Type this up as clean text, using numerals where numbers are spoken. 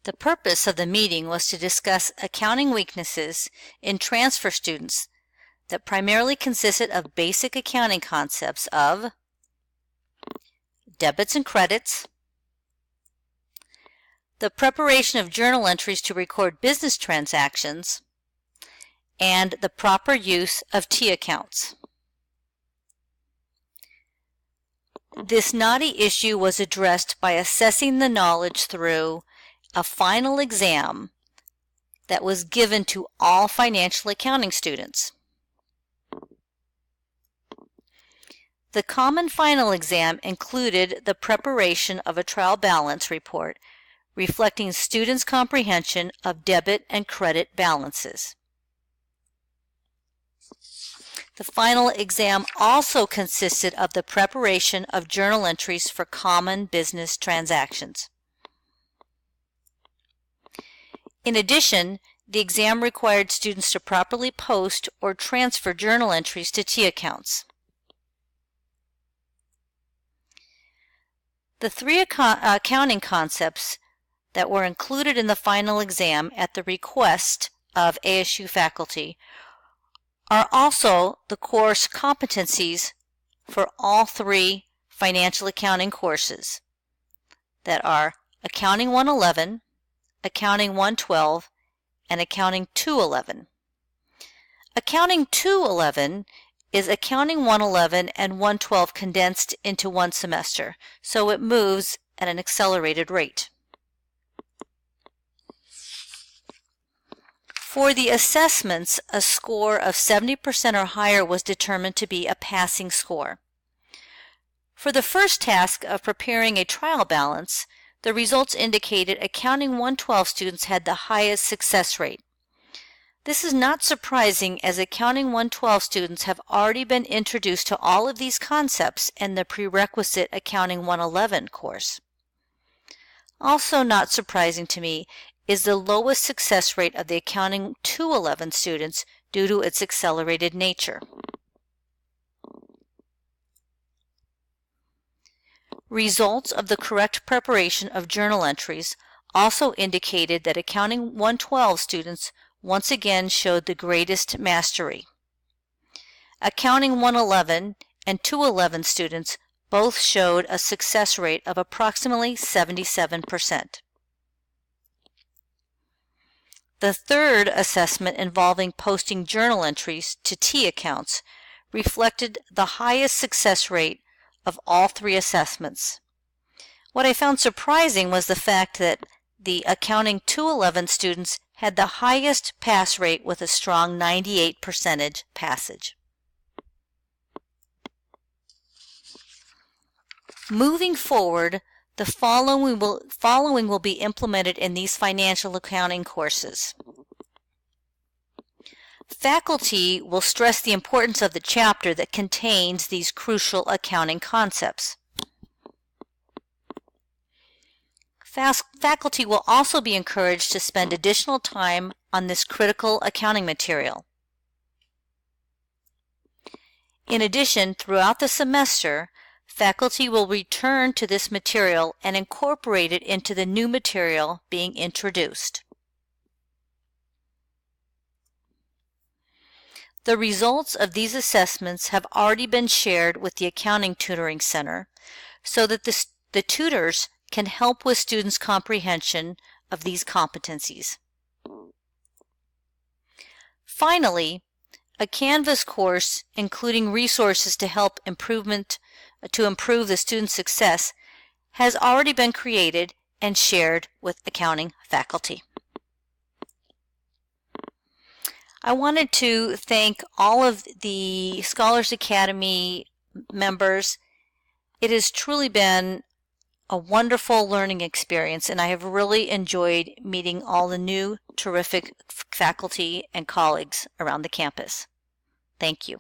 The purpose of the meeting was to discuss accounting weaknesses in transfer students that primarily consisted of basic accounting concepts of debits and credits, the preparation of journal entries to record business transactions, and the proper use of T accounts. This knotty issue was addressed by assessing the knowledge through a final exam that was given to all financial accounting students. The common final exam included the preparation of a trial balance report reflecting students' comprehension of debit and credit balances. The final exam also consisted of the preparation of journal entries for common business transactions. In addition, the exam required students to properly post or transfer journal entries to T accounts. The three accounting concepts that were included in the final exam at the request of ASU faculty are also the course competencies for all three financial accounting courses that are Accounting 111, Accounting 112, and Accounting 211. Accounting 211 is Accounting 111 and 112 condensed into one semester, so it moves at an accelerated rate. For the assessments, a score of 70% or higher was determined to be a passing score. For the first task of preparing a trial balance, the results indicated Accounting 112 students had the highest success rate. This is not surprising, as Accounting 112 students have already been introduced to all of these concepts in the prerequisite Accounting 111 course. Also not surprising to me is the lowest success rate of the Accounting 211 students due to its accelerated nature. Results of the correct preparation of journal entries also indicated that Accounting 112 students once again showed the greatest mastery. Accounting 111 and 211 students both showed a success rate of approximately 77%. The third assessment, involving posting journal entries to T accounts, reflected the highest success rate of all three assessments. What I found surprising was the fact that the Accounting 211 students had the highest pass rate with a strong 98% passage. Moving forward, the following will be implemented in these financial accounting courses. Faculty will stress the importance of the chapter that contains these crucial accounting concepts. Faculty will also be encouraged to spend additional time on this critical accounting material. In addition, throughout the semester, faculty will return to this material and incorporate it into the new material being introduced. The results of these assessments have already been shared with the Accounting Tutoring Center so that the tutors can help with students' comprehension of these competencies. Finally, a Canvas course including resources to help improve the student's success has already been created and shared with accounting faculty. I wanted to thank all of the Scholars Academy members. It has truly been a wonderful learning experience, and I have really enjoyed meeting all the new terrific faculty and colleagues around the campus. Thank you.